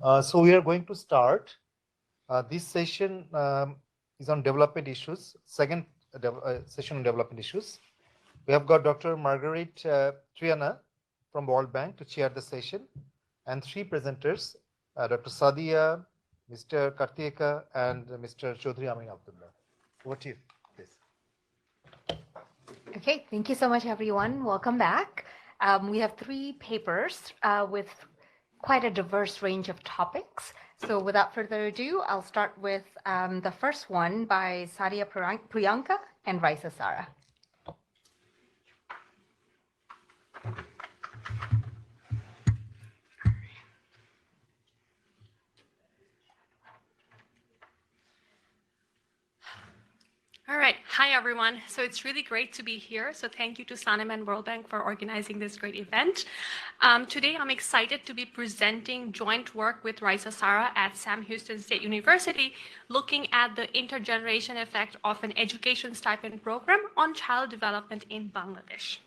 So we are going to start. This session is on development issues, second session on development issues. We have got Dr. Margaret Triyana from World Bank to chair the session, and three presenters, Dr. Sadia, Mr. Kartikeya, and Mr. Chowdhury Amir Abdullah. Over to you, please. Okay, thank you so much, everyone. Welcome back. We have three papers with quite a diverse range of topics. So without further ado, I'll start with the first one by Sadia Priyanka and Raisa Sara. All right. Hi, everyone. So it's really great to be here. So thank you to SANEM and World Bank for organizing this great event. Today, I'm excited to be presenting joint work with Raisa Sara at Sam Houston State University, looking at the intergeneration effect of an education stipend program on child development in Bangladesh.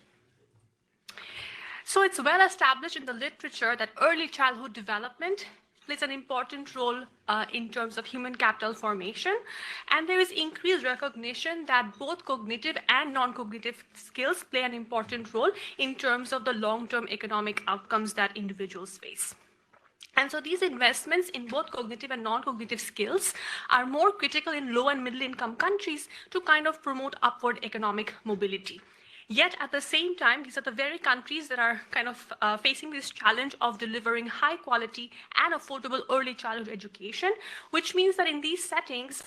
So it's well established in the literature that early childhood development plays an important role in terms of human capital formation. And there is increased recognition that both cognitive and non-cognitive skills play an important role in terms of the long-term economic outcomes that individuals face. And so these investments in both cognitive and non-cognitive skills are more critical in low and middle income countries to kind of promote upward economic mobility. Yet at the same time, these are the very countries that are kind of facing this challenge of delivering high quality and affordable early childhood education, which means that in these settings,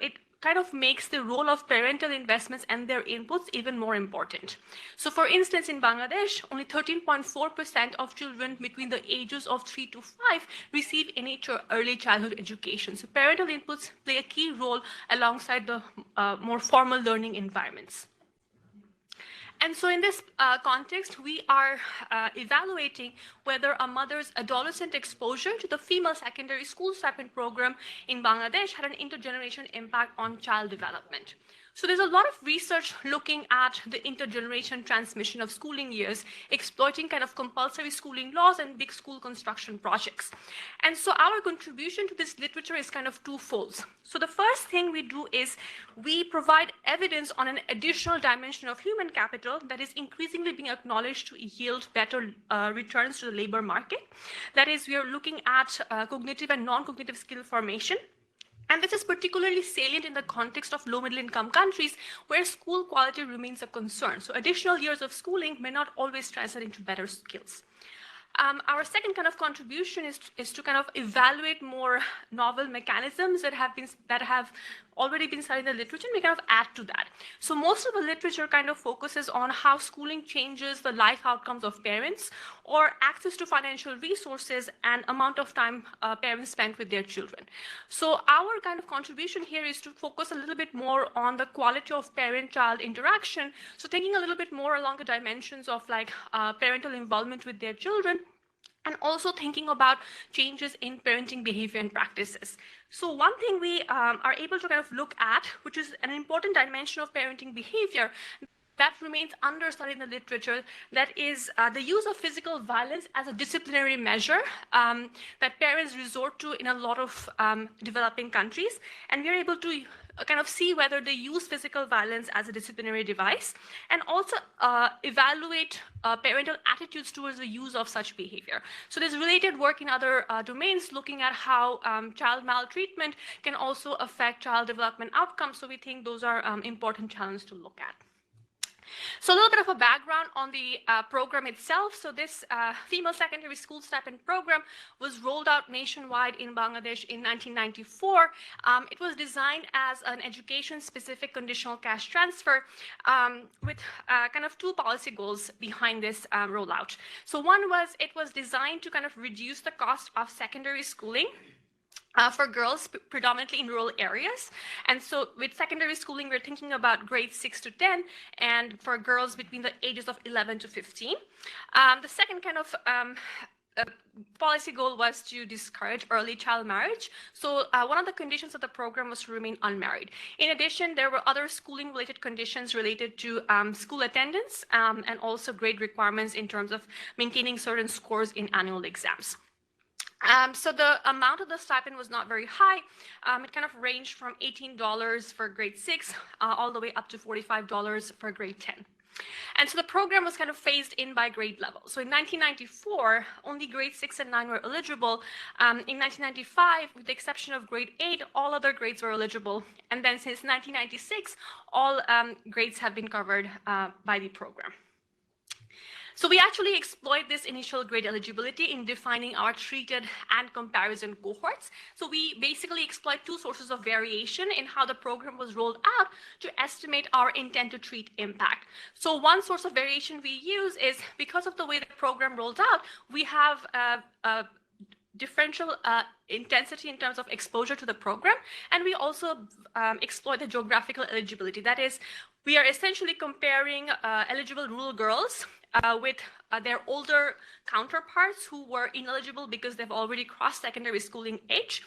it kind of makes the role of parental investments and their inputs even more important. So for instance, in Bangladesh, only 13.4% of children between the ages of 3 to 5 receive any early childhood education. So parental inputs play a key role alongside the more formal learning environments. And so in this context, we are evaluating whether a mother's adolescent exposure to the female secondary school stipend program in Bangladesh had an intergenerational impact on child development. So there's a lot of research looking at the intergeneration transmission of schooling years, exploiting kind of compulsory schooling laws and big school construction projects. And so our contribution to this literature is kind of twofold. So the first thing we do is we provide evidence on an additional dimension of human capital that is increasingly being acknowledged to yield better returns to the labor market. That is, we are looking at cognitive and non-cognitive skill formation. And this is particularly salient in the context of low middle income countries where school quality remains a concern. So additional years of schooling may not always translate into better skills. Our second kind of contribution is to kind of evaluate more novel mechanisms that have already been studied in the literature, and we kind of add to that. So most of the literature kind of focuses on how schooling changes the life outcomes of parents or access to financial resources and amount of time parents spend with their children. So our kind of contribution here is to focus a little bit more on the quality of parent-child interaction. So thinking a little bit more along the dimensions of like parental involvement with their children, and also thinking about changes in parenting behavior and practices. So one thing we are able to kind of look at, which is an important dimension of parenting behavior that remains understudied in the literature, that is the use of physical violence as a disciplinary measure that parents resort to in a lot of developing countries. And we're able to kind of see whether they use physical violence as a disciplinary device, and also evaluate parental attitudes towards the use of such behavior. So there's related work in other domains looking at how child maltreatment can also affect child development outcomes. So we think those are important challenges to look at. So a little bit of a background on the program itself. So this female secondary school stipend program was rolled out nationwide in Bangladesh in 1994. It was designed as an education-specific conditional cash transfer with kind of two policy goals behind this rollout. So one was it was designed to kind of reduce the cost of secondary schooling for girls predominantly in rural areas. And so with secondary schooling, we're thinking about grades 6 to 10, and for girls between the ages of 11 to 15. The second kind of policy goal was to discourage early child marriage. So one of the conditions of the program was to remain unmarried. In addition, there were other schooling related conditions related to school attendance and also grade requirements in terms of maintaining certain scores in annual exams. So the amount of the stipend was not very high. It kind of ranged from $18 for grade 6 all the way up to $45 for grade 10. And so the program was kind of phased in by grade level. So in 1994, only grade 6 and 9 were eligible. In 1995, with the exception of grade 8, all other grades were eligible. And then since 1996, all grades have been covered by the program. So we actually exploit this initial grade eligibility in defining our treated and comparison cohorts. So we basically exploit two sources of variation in how the program was rolled out to estimate our intent to treat impact. So one source of variation we use is because of the way the program rolled out, we have a differential intensity in terms of exposure to the program, and we also exploit the geographical eligibility. That is, we are essentially comparing eligible rural girls with their older counterparts who were ineligible because they've already crossed secondary schooling age.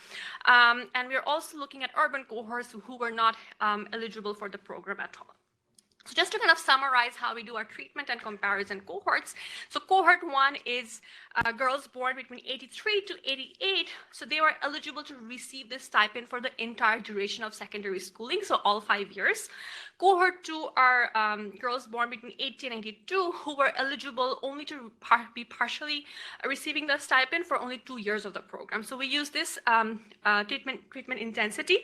And we're also looking at urban cohorts who were not eligible for the program at all. So just to kind of summarize how we do our treatment and comparison cohorts. So cohort 1 is girls born between 83 to 88. So they were eligible to receive this stipend for the entire duration of secondary schooling, so all 5 years. Cohort 2 are girls born between 80 and 82 who were eligible only to be partially receiving the stipend for only 2 years of the program. So we use this treatment intensity.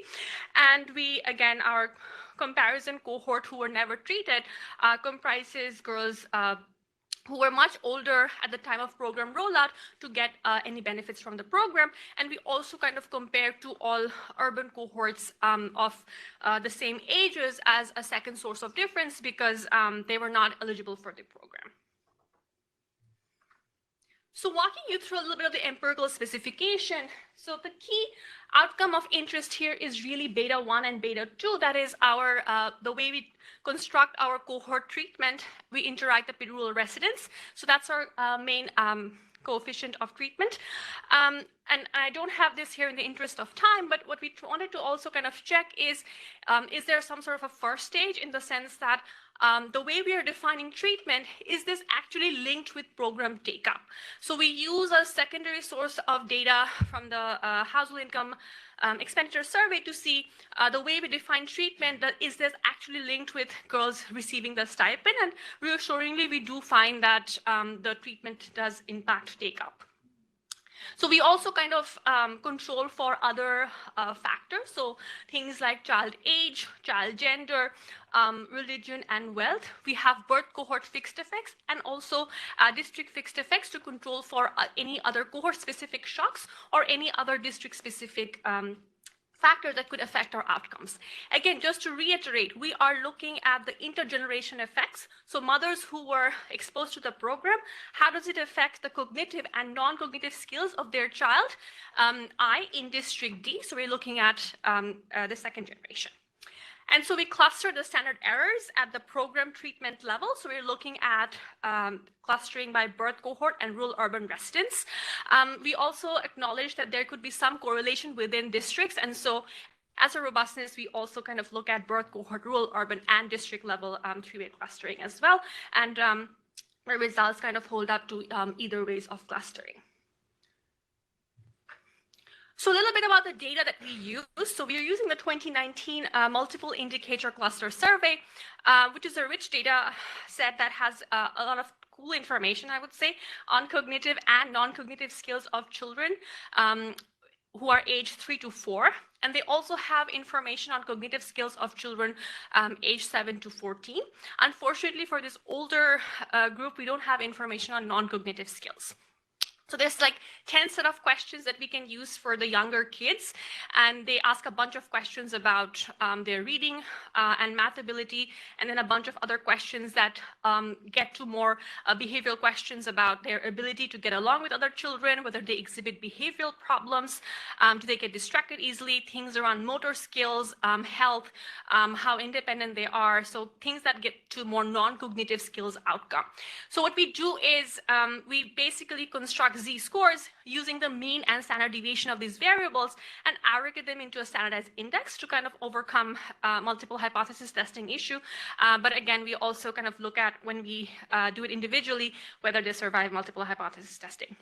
And we, again, our comparison cohort who were never treated comprises girls who were much older at the time of program rollout to get any benefits from the program. And we also kind of compare to all urban cohorts of the same ages as a second source of difference because they were not eligible for the program. So walking you through a little bit of the empirical specification. So the key outcome of interest here is really beta 1 and beta 2. That is our the way we construct our cohort treatment. We interact with rural residents. So that's our main coefficient of treatment. And I don't have this here in the interest of time, but what we wanted to also kind of check is there some sort of a first stage in the sense that the way we are defining treatment, is this actually linked with program take-up? So we use a secondary source of data from the household income expenditure survey to see the way we define treatment, that is this actually linked with girls receiving the stipend? And reassuringly, we do find that the treatment does impact take-up. So we also kind of control for other factors. So things like child age, child gender, religion, and wealth. We have birth cohort fixed effects and also district fixed effects to control for any other cohort specific shocks or any other district specific factors that could affect our outcomes. Again, just to reiterate, we are looking at the intergenerational effects. So mothers who were exposed to the program, how does it affect the cognitive and non-cognitive skills of their child? In District D, so we're looking at the second generation. And so we cluster the standard errors at the program treatment level. So we're looking at clustering by birth cohort and rural urban residents. We also acknowledge that there could be some correlation within districts. And so as a robustness, we also kind of look at birth cohort, rural, urban, and district level three-way clustering as well. And the results kind of hold up to either ways of clustering. So a little bit about the data that we use. So we are using the 2019 multiple indicator cluster survey, which is a rich data set that has a lot of cool information, I would say, on cognitive and non-cognitive skills of children who are aged 3 to 4. And they also have information on cognitive skills of children aged 7 to 14. Unfortunately, for this older group, we don't have information on non-cognitive skills. So there's like 10 set of questions that we can use for the younger kids, and they ask a bunch of questions about their reading and math ability, and then a bunch of other questions that get to more behavioral questions about their ability to get along with other children, whether they exhibit behavioral problems, do they get distracted easily, things around motor skills, health, how independent they are, so things that get to more non-cognitive skills outcome. So what we do is we basically construct z-scores using the mean and standard deviation of these variables and aggregate them into a standardized index to kind of overcome multiple hypothesis testing issue. But again, we also kind of look at when we do it individually, whether they survive multiple hypothesis testing.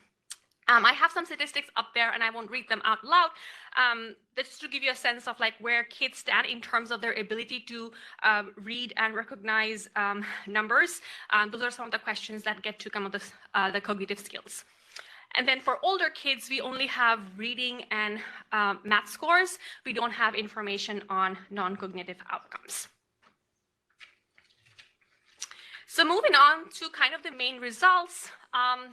I have some statistics up there, and I won't read them out loud. Just to give you a sense of like where kids stand in terms of their ability to read and recognize numbers. Those are some of the questions that get to come of the cognitive skills. And then for older kids, we only have reading and math scores. We don't have information on non-cognitive outcomes. So moving on to kind of the main results.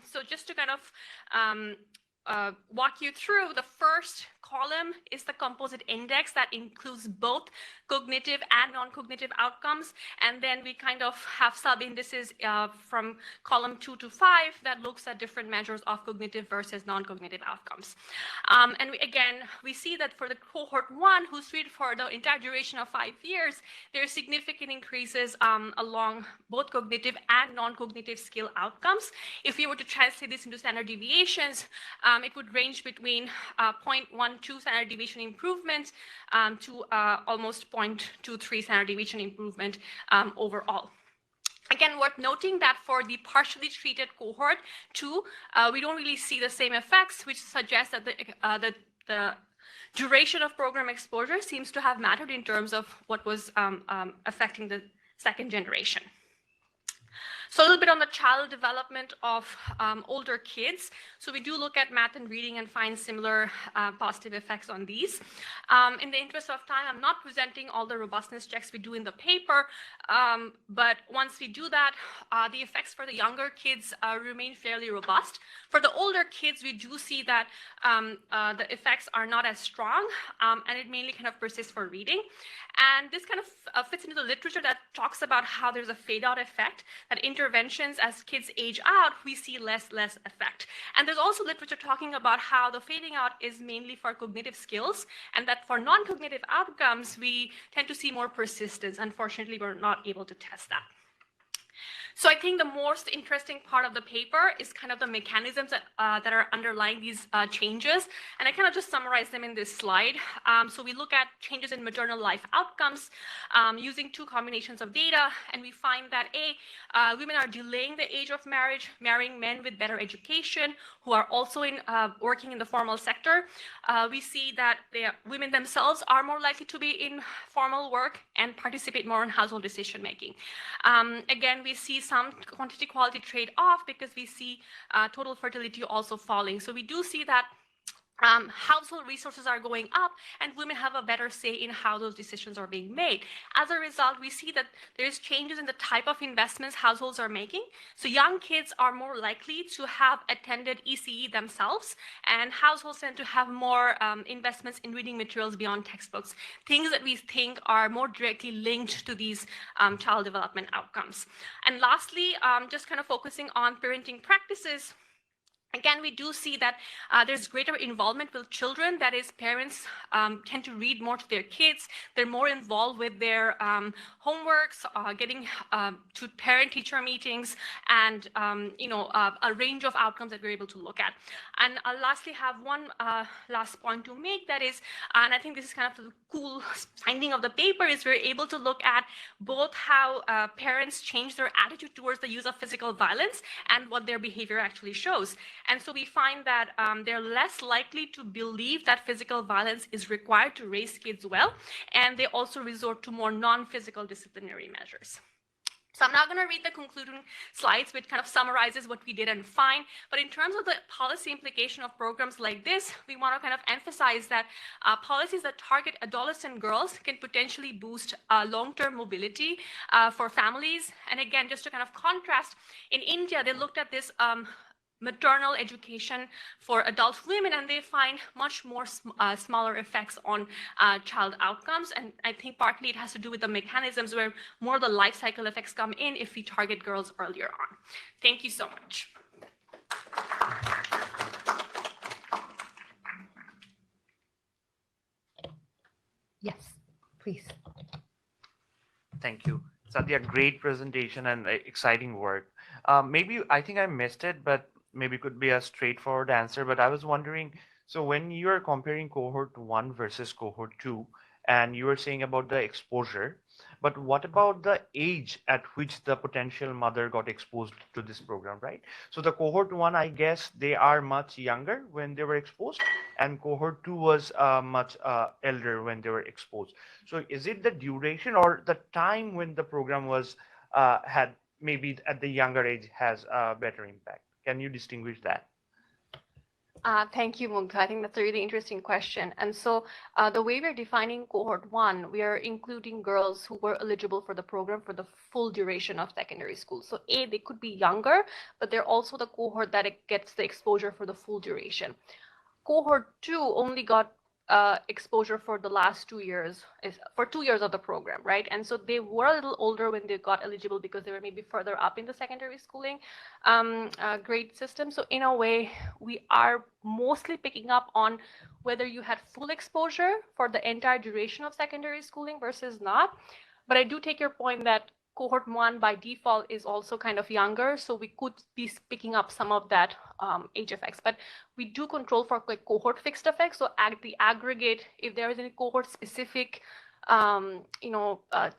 So just to kind of walk you through, the first column is the composite index that includes both cognitive and non-cognitive outcomes. And then we kind of have sub-indices from column 2 to 5 that looks at different measures of cognitive versus non-cognitive outcomes. And we see that for the cohort 1, who's treated for the entire duration of 5 years, there are significant increases along both cognitive and non-cognitive skill outcomes. If we were to translate this into standard deviations, it would range between 0.12 standard deviation improvement to almost 0.23 standard deviation improvement overall. Again, worth noting that for the partially treated cohort 2, we don't really see the same effects, which suggests that the duration of program exposure seems to have mattered in terms of what was affecting the second generation. So a little bit on the child development of older kids. So we do look at math and reading and find similar positive effects on these. In the interest of time, I'm not presenting all the robustness checks we do in the paper, but once we do that, the effects for the younger kids remain fairly robust. For the older kids, we do see that the effects are not as strong, and it mainly kind of persists for reading. And this kind of fits into the literature that talks about how there's a fade-out effect, that interventions as kids age out, we see less effect. And there's also literature talking about how the fading out is mainly for cognitive skills, and that for non-cognitive outcomes, we tend to see more persistence. Unfortunately, we're not able to test that. So I think the most interesting part of the paper is kind of the mechanisms that are underlying these changes. And I kind of just summarize them in this slide. So we look at changes in maternal life outcomes using 2 combinations of data. And we find that women are delaying the age of marriage, marrying men with better education, who are also working in the formal sector. We see that women themselves are more likely to be in formal work and participate more in household decision making. Again, we see some quantity quality trade off because we see total fertility also falling. So we do see that household resources are going up and women have a better say in how those decisions are being made. As a result, we see that there's changes in the type of investments households are making. So young kids are more likely to have attended ECE themselves, and households tend to have more investments in reading materials beyond textbooks, things that we think are more directly linked to these child development outcomes. And lastly, just kind of focusing on parenting practices. Again, we do see that there's greater involvement with children. That is, parents tend to read more to their kids. They're more involved with their homeworks, getting to parent-teacher meetings, and a range of outcomes that we're able to look at. And I'll lastly have one last point to make. That is, and I think this is kind of the cool finding of the paper, is we're able to look at both how parents change their attitude towards the use of physical violence and what their behavior actually shows. And so we find that they're less likely to believe that physical violence is required to raise kids well, and they also resort to more non-physical disciplinary measures. So I'm not going to read the concluding slides, which kind of summarizes what we did and find. But in terms of the policy implication of programs like this, we want to kind of emphasize that policies that target adolescent girls can potentially boost long-term mobility for families. And again, just to kind of contrast, in India, they looked at this maternal education for adult women, and they find much more smaller effects on child outcomes. And I think partly it has to do with the mechanisms where more of the life cycle effects come in if we target girls earlier on. Thank you so much. Yes, please. Thank you. Sadia, great presentation and exciting work. Maybe, I think I missed it, but maybe it could be a straightforward answer, but I was wondering, so when you are comparing cohort 1 versus cohort 2, and you were saying about the exposure, but what about the age at which the potential mother got exposed to this program, right? So the cohort 1, I guess they are much younger when they were exposed, and cohort 2 was much elder when they were exposed. So is it the duration or the time when the program was had maybe at the younger age has a better impact? Can you distinguish that? Thank you, Mugdha. I think that's a really interesting question. And so the way we're defining cohort 1, we are including girls who were eligible for the program for the full duration of secondary school. So A, they could be younger, but they're also the cohort that it gets the exposure for the full duration. Cohort 2 only got exposure for the last 2 years, for 2 years of the program, right? And so they were a little older when they got eligible because they were maybe further up in the secondary schooling grade system. So in a way, we are mostly picking up on whether you had full exposure for the entire duration of secondary schooling versus not. But I do take your point that cohort 1 by default is also kind of younger, so we could be picking up some of that age effects. But we do control for like cohort fixed effects. So at the aggregate, if there is any cohort specific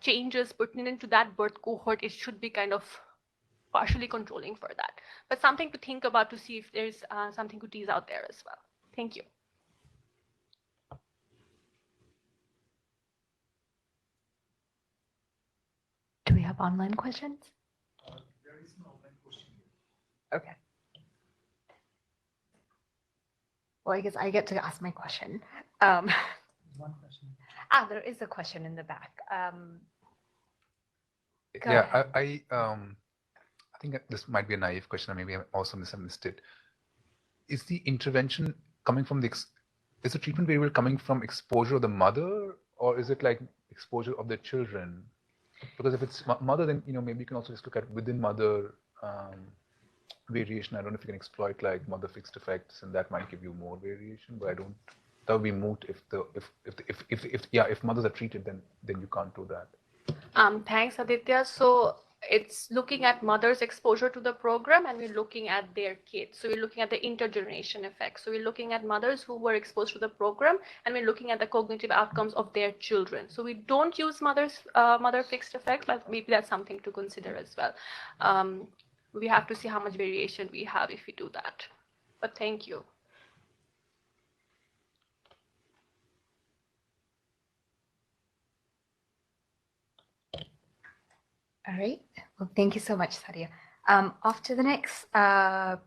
changes pertinent to that birth cohort, it should be kind of partially controlling for that. But something to think about to see if there's something to tease out there as well. Thank you. Do we have online questions? There is no online question. Okay. Well, I guess I get to ask my question. One question. There is a question in the back. Go Yeah, ahead. I think that this might be a naive question, or maybe I also misunderstood. Is the intervention coming from is the treatment variable coming from exposure of the mother, or is it like exposure of the children? Because if it's mother, then maybe you can also just look at within mother variation. I don't know if you can exploit like mother fixed effects, and that might give you more variation. But I don't. That would be moot if mothers are treated, then you can't do that. Thanks, Aditya. So it's looking at mothers' exposure to the program, and we're looking at their kids. So we're looking at the intergeneration effect. So we're looking at mothers who were exposed to the program, and we're looking at the cognitive outcomes of their children. So we don't use mother fixed effect, but maybe that's something to consider as well. We have to see how much variation we have if we do that. But thank you. All right. Well, thank you so much, Sadia. Off to the next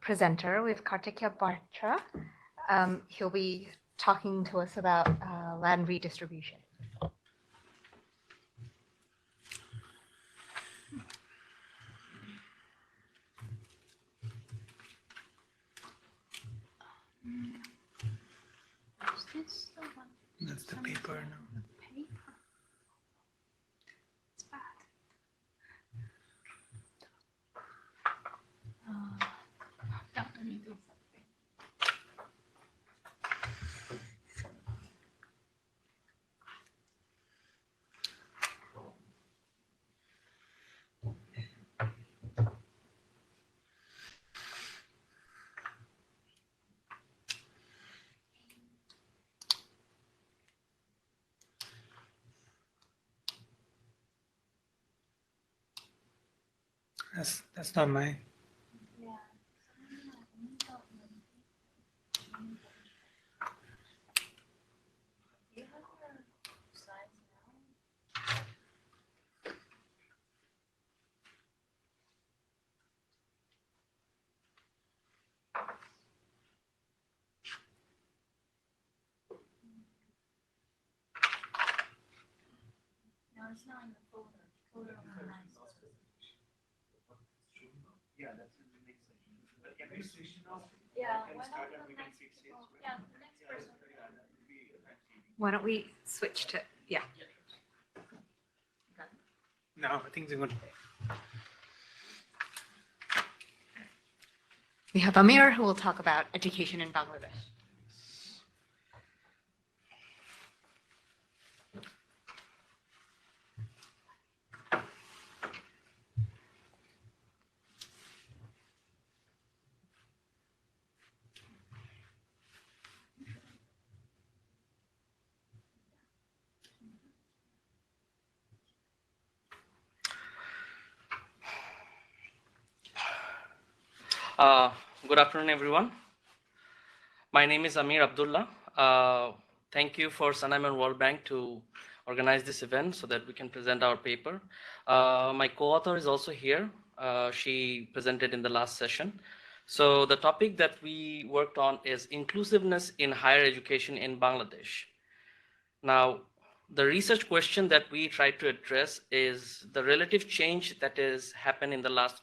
presenter with Kartikeya Batra. He'll be talking to us about land redistribution. That's the paper now. That's not my. It's not in the folder. Yeah, that's in the next section. But can we switch now? Yeah. Can start and we can fix it. Yeah, the next person. Why don't we switch to, yeah. No, I think they're going to. We have Amir who will talk about education in Bangladesh. Good afternoon, everyone. My name is Amir Abdullah. Thank you for SANEM and World Bank to organize this event so that we can present our paper. My co-author is also here. She presented in the last session. So the topic that we worked on is inclusiveness in higher education in Bangladesh. Now, the research question that we tried to address is the relative change that has happened in the last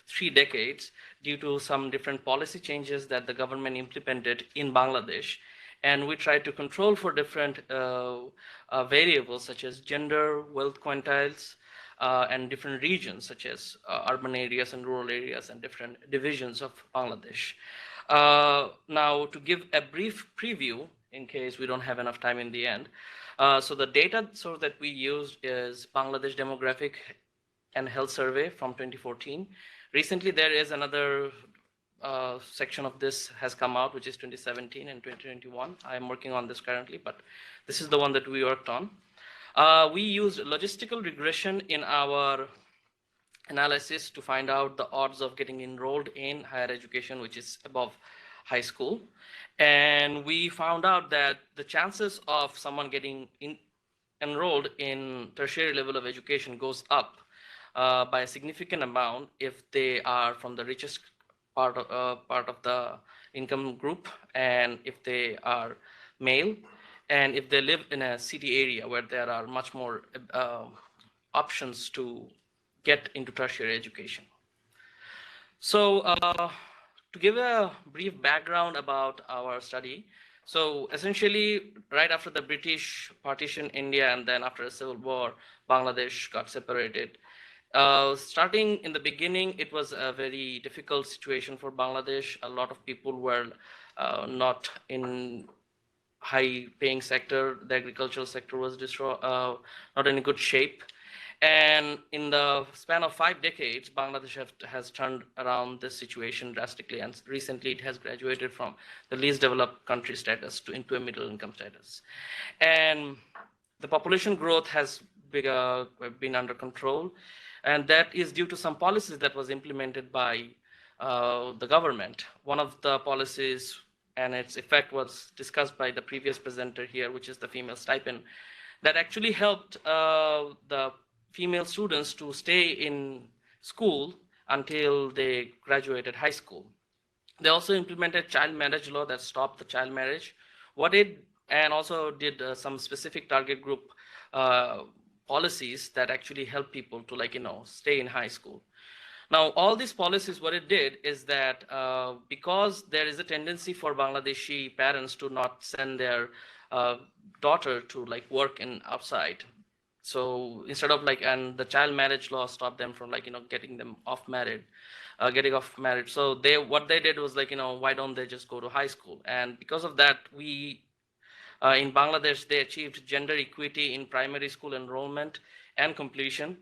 3 decades due to some different policy changes that the government implemented in Bangladesh. And we tried to control for different variables such as gender, wealth quintiles, and different regions such as urban areas and rural areas and different divisions of Bangladesh. Now, to give a brief preview, in case we don't have enough time in the end, so the data source that we used is Bangladesh Demographic and Health Survey from 2014. Recently, there is another section of this has come out, which is 2017 and 2021. I'm working on this currently, but this is the one that we worked on. We used logistical regression in our analysis to find out the odds of getting enrolled in higher education, which is above high school. And we found out that the chances of someone getting enrolled in tertiary level of education goes up by a significant amount if they are from the richest part of the income group, and if they are male, and if they live in a city area where there are much more options to get into tertiary education. So to give a brief background about our study, so essentially right after the British partition India and then after a civil war, Bangladesh got separated. Starting in the beginning, it was a very difficult situation for Bangladesh. A lot of people were not in high-paying sector. The agricultural sector was not in a good shape. And in the span of 5 decades, Bangladesh has turned around this situation drastically. And recently, it has graduated from the least developed country status into a middle-income status. And the population growth has been under control. And that is due to some policies that was implemented by the government. One of the policies and its effect was discussed by the previous presenter here, which is the female stipend, that actually helped the female students to stay in school until they graduated high school. They also implemented child marriage law that stopped the child marriage. And also did some specific target group policies that actually help people to stay in high school. Now, all these policies, what it did is that because there is a tendency for Bangladeshi parents to not send their daughter to work in outside. So instead of and the child marriage law stopped them from getting them getting off marriage. So what they did was why don't they just go to high school? And because of that, in Bangladesh, they achieved gender equity in primary school enrollment and completion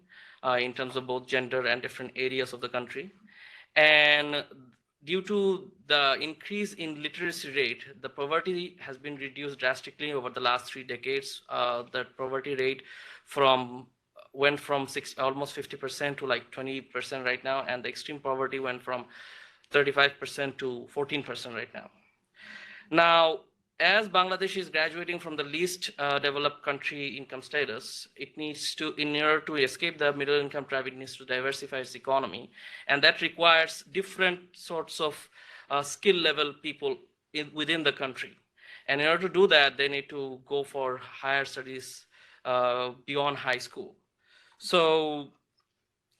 in terms of both gender and different areas of the country. And due to the increase in literacy rate, the poverty has been reduced drastically over the last 3 decades. The poverty rate went from almost 50% to 20% right now, and the extreme poverty went from 35% to 14% right now. Now, as Bangladesh is graduating from the least developed country income status, it needs to, in order to escape the middle income trap, it needs to diversify its economy. And that requires different sorts of skill level people within the country. And in order to do that, they need to go for higher studies beyond high school. So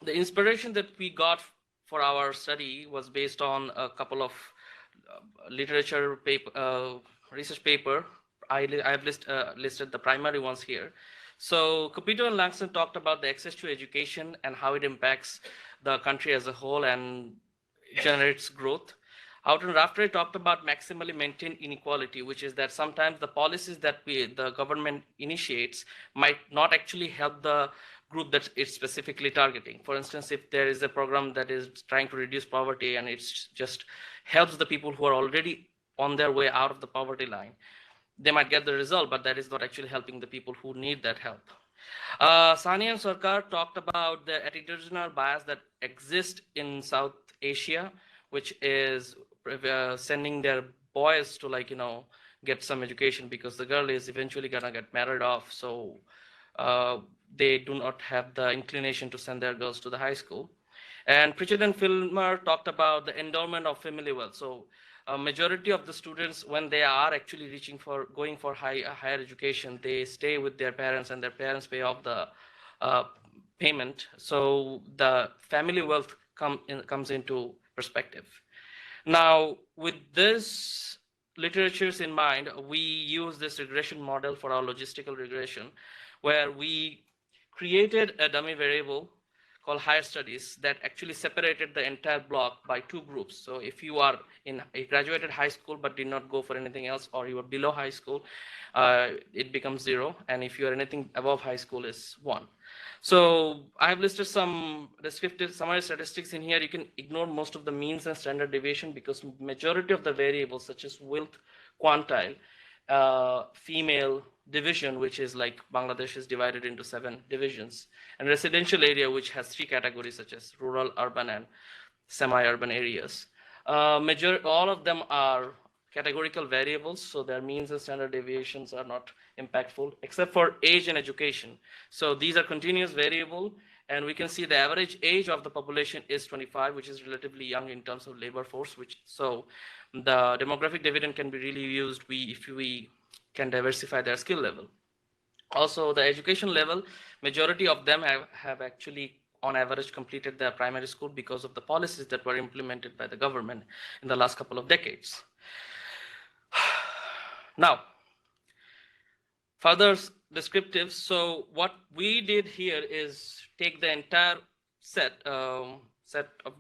the inspiration that we got for our study was based on a couple of literature research paper. I have listed the primary ones here. So Capito and Langston talked about the access to education and how it impacts the country as a whole and generates growth. Houghton Raftery talked about maximally maintained inequality, which is that sometimes the policies that the government initiates might not actually help the group that it's specifically targeting. For instance, if there is a program that is trying to reduce poverty and it's just helps the people who are already on their way out of the poverty line, they might get the result, but that is not actually helping the people who need that help. Sani and Sarkar talked about the attitudinal bias that exists in South Asia which is sending their boys to get some education, because the girl is eventually gonna get married off. So they do not have the inclination to send their girls to the high school. And Pritchard and Filmer talked about the endowment of family wealth. So a majority of the students, when they are actually going for higher education, they stay with their parents, and their parents pay off the payment. So the family wealth comes into perspective. Now, with this literatures in mind, we use this regression model for our logistical regression, where we created a dummy variable called higher studies that actually separated the entire block by two groups. So if you are in a graduated high school but did not go for anything else, or you are below high school, it becomes 0. And if you are anything above high school, is 1. So I have listed some descriptive summary statistics in here. You can ignore most of the means and standard deviation, because majority of the variables such as wealth quantile, female division, which is like Bangladesh is divided into 7 divisions, and residential area, which has 3 categories such as rural, urban, and semi-urban areas. All of them are categorical variables, so their means and standard deviations are not impactful, except for age and education. So these are continuous variable, and we can see the average age of the population is 25, which is relatively young in terms of labor force. So the demographic dividend can be really used if we can diversify their skill level. Also, the education level, majority of them have actually on average completed their primary school because of the policies that were implemented by the government in the last couple of decades. Now, further descriptives. So what we did here is take the entire set of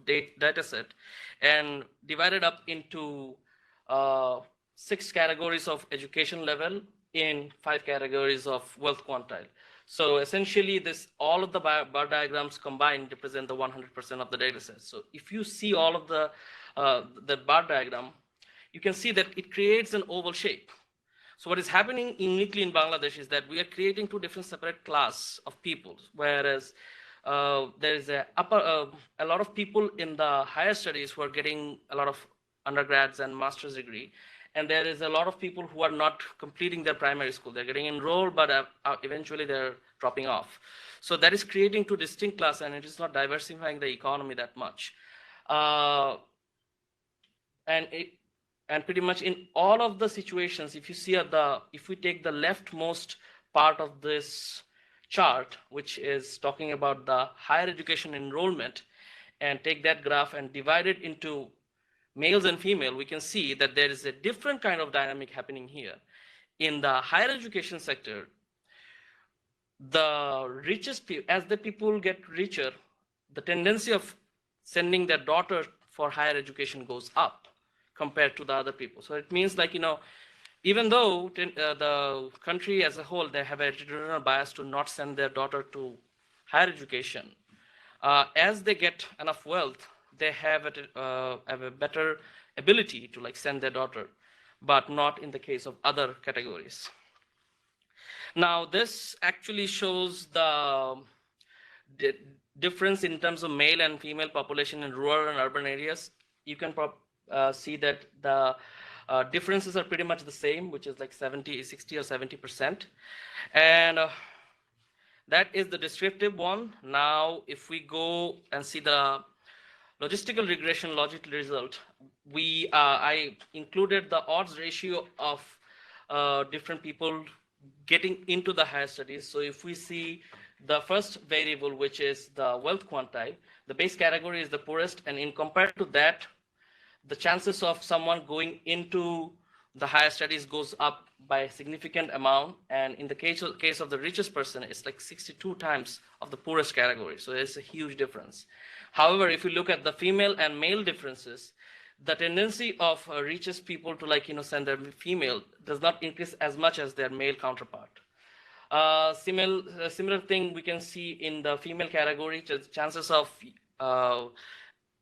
data set and divide it up into 6 categories of education level in 5 categories of wealth quantile. So essentially, all of the bar diagrams combined represent the 100% of the data set. So if you see all of the bar diagram, you can see that it creates an oval shape. So what is happening uniquely in Bangladesh is that we are creating 2 different separate class of people, whereas there is a lot of people in the higher studies who are getting a lot of undergrads and master's degree, and there is a lot of people who are not completing their primary school. They're getting enrolled, but eventually they're dropping off. So that is creating 2 distinct classes, and it is not diversifying the economy that much. And pretty much in all of the situations, if you see if we take the leftmost part of this chart, which is talking about the higher education enrollment, and take that graph and divide it into males and female, we can see that there is a different kind of dynamic happening here. In the higher education sector, the richest people, as the people get richer, the tendency of sending their daughter for higher education goes up compared to the other people. So it means, like, even though the country as a whole, they have a general bias to not send their daughter to higher education, as they get enough wealth, they have a better ability to send their daughter, but not in the case of other categories. Now, this actually shows the difference in terms of male and female population in rural and urban areas. You can see that the differences are pretty much the same, which is like 60 or 70%. And that is the descriptive one. Now, if we go and see the logistical regression logic result, I included the odds ratio of different people getting into the higher studies. So if we see the first variable, which is the wealth quantile, the base category is the poorest, and in compared to that, the chances of someone going into the higher studies goes up by a significant amount. And in the case of the richest person, it's like 62 times of the poorest category. So it's a huge difference. However, if you look at the female and male differences, the tendency of richest people to send their female does not increase as much as their male counterpart. Similar thing we can see in the female category. Chances of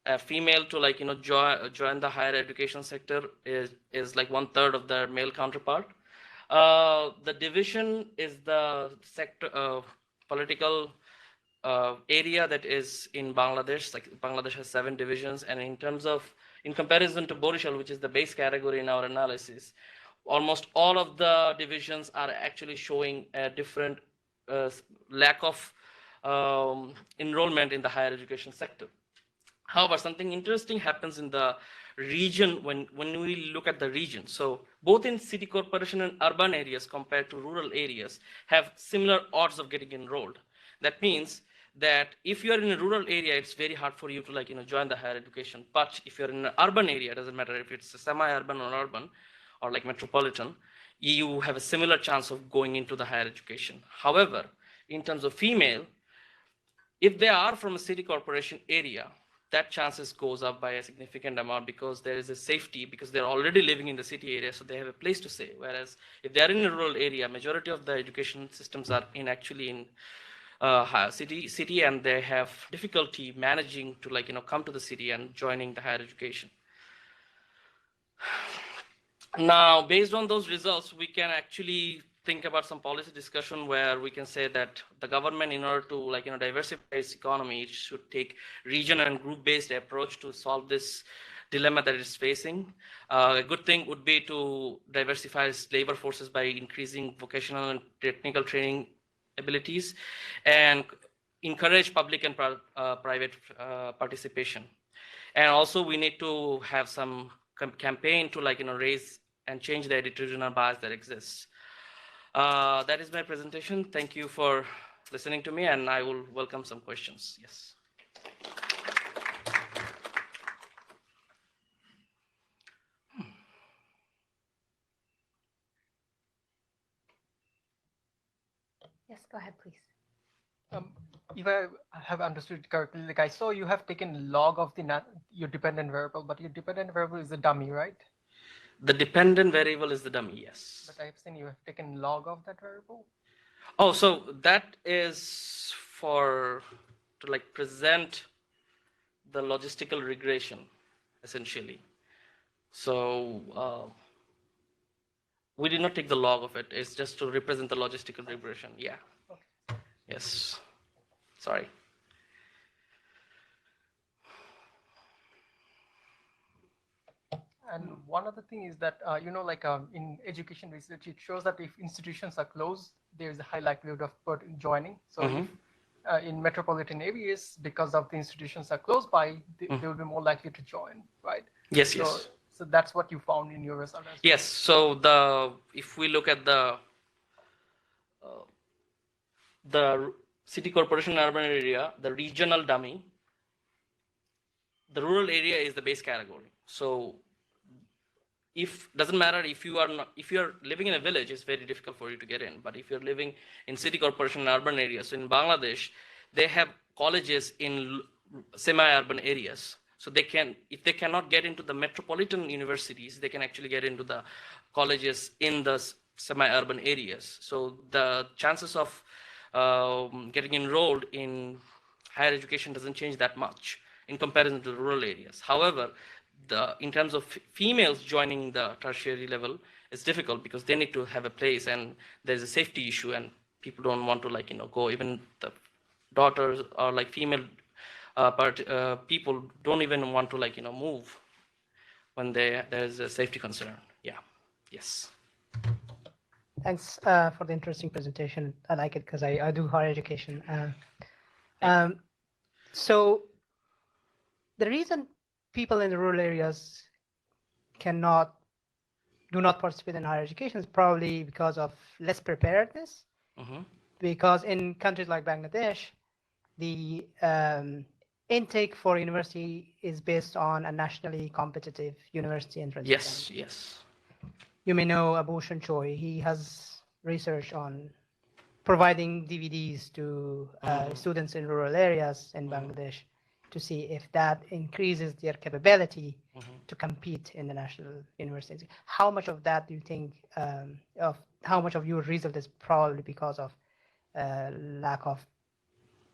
a female to join the higher education sector is like 1/3 of their male counterpart. The division is the sector political area that is in Bangladesh. Like Bangladesh has 7 divisions, and in terms of in comparison to Borishal, which is the base category in our analysis, almost all of the divisions are actually showing a different lack of enrollment in the higher education sector. However, something interesting happens in the region when we look at the region. So both in city corporation and urban areas compared to rural areas have similar odds of getting enrolled. That means that if you're in a rural area, it's very hard for you to join the higher education. But if you're in an urban area, it doesn't matter if it's semi-urban or urban or like metropolitan, you have a similar chance of going into the higher education. However, in terms of female, if they are from a city corporation area, that chances goes up by a significant amount because there is a safety, because they're already living in the city area, so they have a place to stay. Whereas if they're in a rural area, majority of the education systems are actually in city, and they have difficulty managing to come to the city and joining the higher education. Now, based on those results, we can actually think about some policy discussion where we can say that the government, in order to diversify its economy, it should take region and group-based approach to solve this dilemma that it's facing. A good thing would be to diversify its labor forces by increasing vocational and technical training abilities and encourage public and private participation. And also we need to have some campaign to raise and change the attitudinal bias that exists. That is my presentation. Thank you for listening to me, and I will welcome some questions. Yes. Yes, go ahead, please. If I have understood correctly, I saw you have taken log of your dependent variable, but your dependent variable is a dummy, right? The dependent variable is the dummy, yes. But I have seen you have taken log of that variable. Oh, so that is to present the logistical regression, essentially. So we did not take the log of it. It's just to represent the logistical regression. Yeah. Okay. Yes. Sorry. And one other thing is that, in education research, it shows that if institutions are closed, there's a high likelihood of joining. So if, in metropolitan areas, because of the institutions are close by, they will be more likely to join, right? Yes, yes. So that's what you found in your result. Yes. So if we look at the city corporation urban area, the regional dummy, the rural area is the base category. So doesn't matter if you're living in a village, it's very difficult for you to get in. But if you're living in city corporation and urban areas, so in Bangladesh, they have colleges in semi-urban areas. So if they cannot get into the metropolitan universities, they can actually get into the colleges in the semi-urban areas. So the chances of getting enrolled in higher education doesn't change that much in comparison to the rural areas. However, in terms of females joining the tertiary level, it's difficult because they need to have a place, and there's a safety issue, and people don't want to go. Even the daughters or female people don't even want to move when there's a safety concern. Yeah. Yes. Thanks for the interesting presentation. I like it because I do higher education. So the reason people in the rural areas do not participate in higher education is probably because of less preparedness. Because in countries like Bangladesh, the intake for university is based on a nationally competitive university entrance exam. Yes. You may know Abhushan Choi. He has research on providing DVDs to students in rural areas in Bangladesh to see if that increases their capability to compete in the national universities. How much of that do you think, how much of your result is probably because of lack of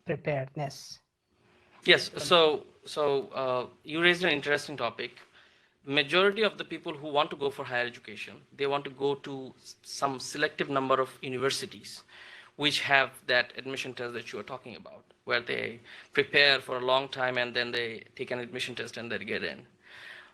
preparedness? Yes, so you raised an interesting topic. Majority of the people who want to go for higher education, they want to go to some selective number of universities which have that admission test that you are talking about, where they prepare for a long time and then they take an admission test and they get in.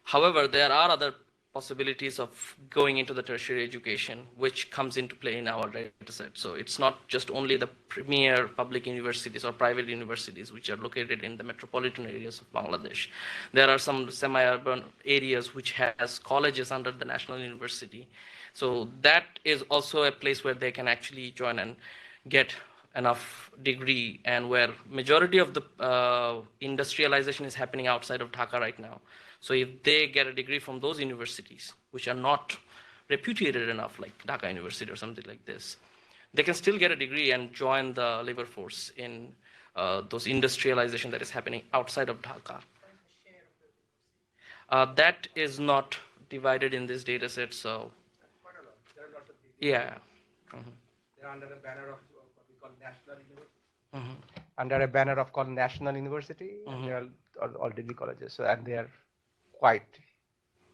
However, there are other possibilities of going into the tertiary education, which comes into play in our data set. So it's not just only the premier public universities or private universities which are located in the metropolitan areas of Bangladesh. There are some semi-urban areas which has colleges under the national university. So that is also a place where they can actually join and get enough degree, and where majority of the industrialization is happening outside of Dhaka right now. So if they get a degree from those universities, which are not reputed enough, like Dhaka University or something like this, they can still get a degree and join the labor force in those industrialization that is happening outside of Dhaka. That is not divided in this data set, so yeah. They're under a banner of what we call National University. Under a banner of called National University, and they are all degree colleges. So, and they are quite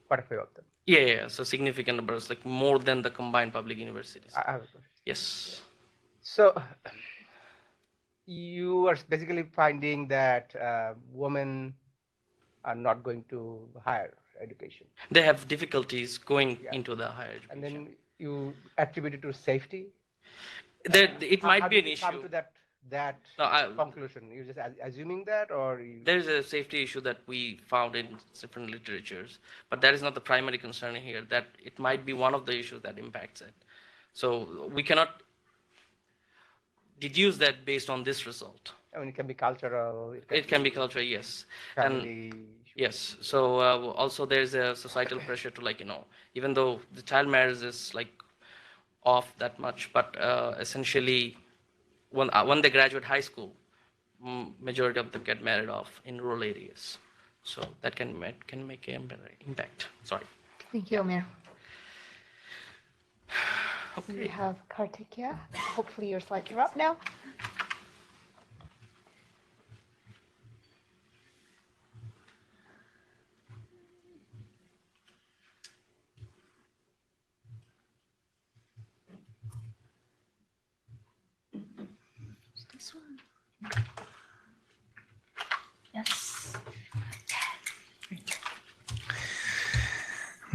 a few of them. Yeah. So significant numbers, like more than the combined public universities. I have a question. Yes. So you are basically finding that women are not going to higher education. They have difficulties going into the higher education. And then you attribute it to safety. It might be an issue. Come to that conclusion. You just assuming that, or there is a safety issue that we found in different literatures, but that is not the primary concern here. That it might be one of the issues that impacts it. So we cannot deduce that based on this result. I mean, it can be cultural. It can be cultural, yes. Family. And yes. So also there's a societal pressure to, like, even though the child marriage is like off that much, but essentially when they graduate high school, majority of them get married off in rural areas. So that can make an impact. Sorry. Thank you, Amir. Okay. We have Kartikeya. Hopefully your slides are up now. This one. Yes.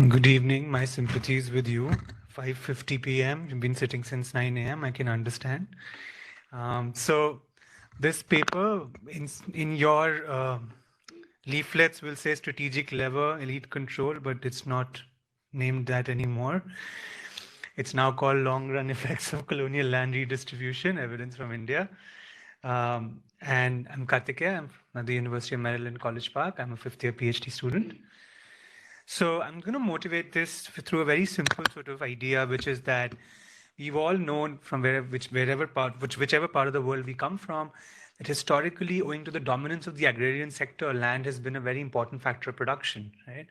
Good evening. My sympathies with you. 5:50 p.m. You've been sitting since 9 a.m. I can understand. So this paper in your leaflets will say strategic lever, elite control, but it's not named that anymore. It's now called long run effects of colonial land redistribution, evidence from India. And I'm Kartikeya. I'm at the University of Maryland, College Park. I'm a 5th year PhD student. So I'm going to motivate this through a very simple sort of idea, which is that we've all known from whichever part of the world we come from, that historically, owing to the dominance of the agrarian sector, land has been a very important factor of production, right?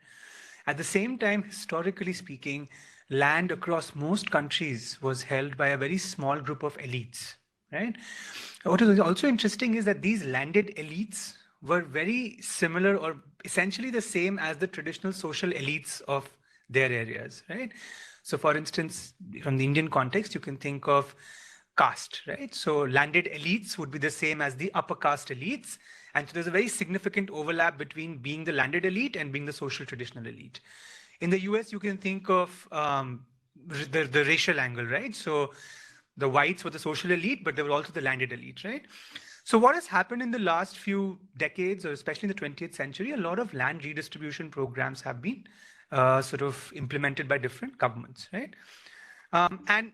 At the same time, historically speaking, land across most countries was held by a very small group of elites, right? What is also interesting is that these landed elites were very similar or essentially the same as the traditional social elites of their areas, right? So for instance, from the Indian context, you can think of caste, right? So landed elites would be the same as the upper caste elites. And so there's a very significant overlap between being the landed elite and being the social traditional elite. In the US, you can think of the racial angle, right? So the whites were the social elite, but they were also the landed elite, right? So what has happened in the last few decades, or especially in the 20th century, a lot of land redistribution programs have been sort of implemented by different governments, right? And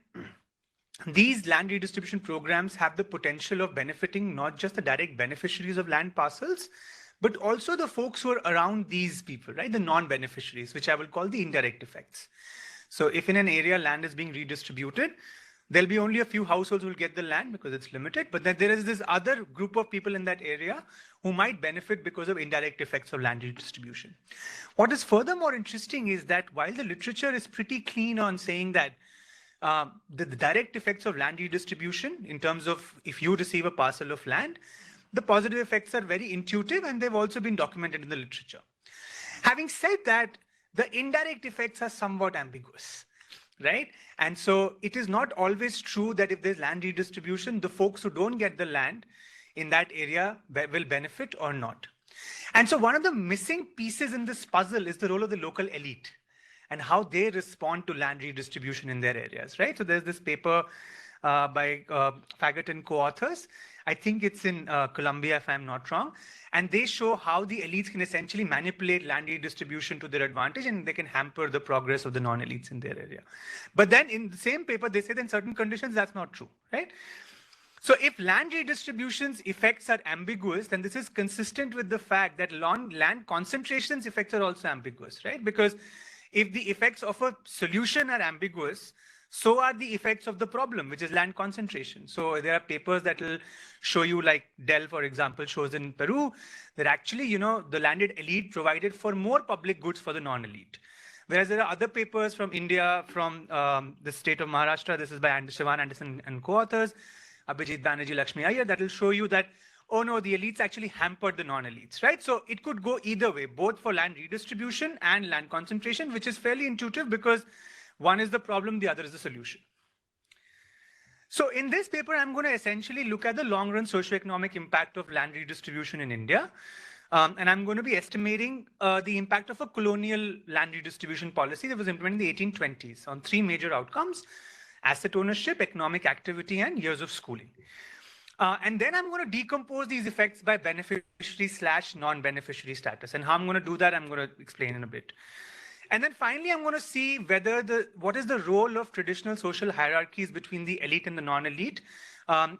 these land redistribution programs have the potential of benefiting not just the direct beneficiaries of land parcels, but also the folks who are around these people, right? The non-beneficiaries, which I will call the indirect effects. So if in an area land is being redistributed, there'll be only a few households who will get the land because it's limited, but then there is this other group of people in that area who might benefit because of indirect effects of land redistribution. What is furthermore interesting is that while the literature is pretty clean on saying that the direct effects of land redistribution in terms of if you receive a parcel of land, the positive effects are very intuitive and they've also been documented in the literature. Having said that, the indirect effects are somewhat ambiguous, right? And so it is not always true that if there's land redistribution, the folks who don't get the land in that area will benefit or not. And so one of the missing pieces in this puzzle is the role of the local elite and how they respond to land redistribution in their areas, right? So there's this paper by Faggett and co-authors. I think it's in Columbia, if I'm not wrong. And they show how the elites can essentially manipulate land redistribution to their advantage, and they can hamper the progress of the non-elites in their area. But then in the same paper, they say that in certain conditions, that's not true, right? So if land redistribution's effects are ambiguous, then this is consistent with the fact that land concentration's effects are also ambiguous, right? Because if the effects of a solution are ambiguous, so are the effects of the problem, which is land concentration. So there are papers that will show you, like Dell, for example, shows in Peru, that actually, you know, the landed elite provided for more public goods for the non-elite. Whereas there are other papers from India, from the state of Maharashtra, this is by Sivan Anderson and co-authors, Abhijit Banerjee, Lakshmi Iyer, that will show you that, oh no, the elites actually hampered the non-elites, right? So it could go either way, both for land redistribution and land concentration, which is fairly intuitive because one is the problem, the other is the solution. So in this paper, I'm going to essentially look at the long-run socioeconomic impact of land redistribution in India. And I'm going to be estimating the impact of a colonial land redistribution policy that was implemented in the 1820s on three major outcomes: asset ownership, economic activity, and years of schooling. And then I'm going to decompose these effects by beneficiary/non-beneficiary status. And how I'm going to do that, I'm going to explain in a bit. And then finally, I'm going to see whether what is the role of traditional social hierarchies between the elite and the non-elite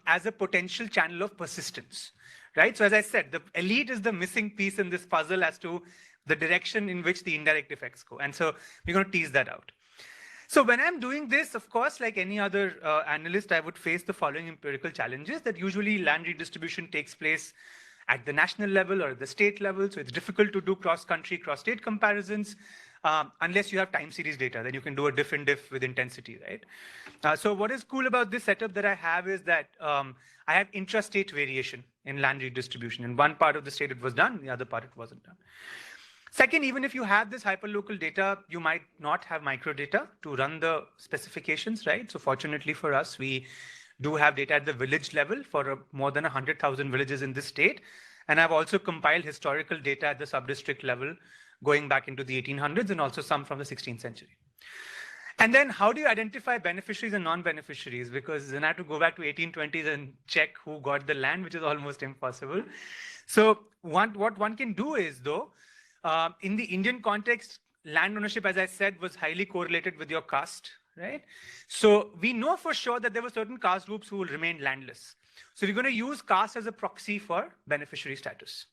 as a potential channel of persistence, right? So as I said, the elite is the missing piece in this puzzle as to the direction in which the indirect effects go. And so we're going to tease that out. So when I'm doing this, of course, like any other analyst, I would face the following empirical challenges: that usually land redistribution takes place at the national level or the state level. So it's difficult to do cross-country, cross-state comparisons. Unless you have time series data, then you can do a diff and diff with intensity, right? So what is cool about this setup that I have is that I have intrastate variation in land redistribution. In one part of the state it was done, in the other part it wasn't done. Second, even if you have this hyperlocal data, you might not have microdata to run the specifications, right? So fortunately for us, we do have data at the village level for more than 100,000 villages in this state. And I've also compiled historical data at the sub-district level going back into the 1800s and also some from the 16th century. And then how do you identify beneficiaries and non-beneficiaries? Because then I have to go back to 1820s and check who got the land, which is almost impossible. So what one can do is, though, in the Indian context, land ownership, as I said, was highly correlated with your caste, right? So we know for sure that there were certain caste groups who will remain landless. So we're going to use caste as a proxy for beneficiary status.